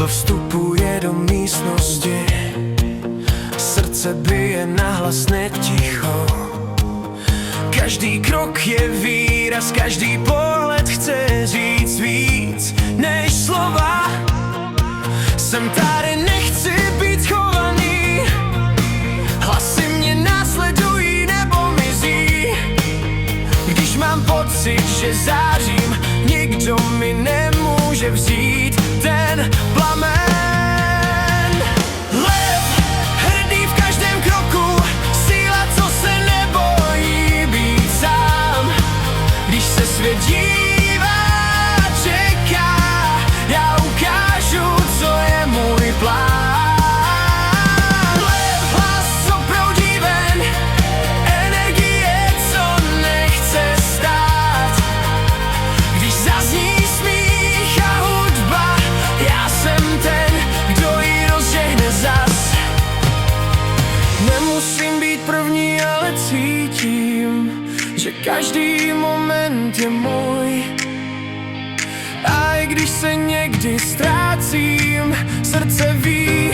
Světlo vstupuje do místnosti, srdce bije nahlas neticho. Každý krok je výraz, každý pohled chce říct víc než slova. Jsem tady, nechci být schovaný, hlasy mě následují nebo mizí. Když mám pocit, že zářím, nikdo mi nemůže vzít ten plamen. Lev, hrdý v každém kroku, síla, co se nebojí být sám. Když se svět dívá, čeká, já ukážu, co je můj plán. Lev, hlas oproudí ven, energie, co nechce stát. Když zazní smích a hudba, já jsem ten, kdo ji rozžehne zas. Nemusím být první, ale cítím, že každý moment je můj. A i když se někdy ztrácím, srdce ví,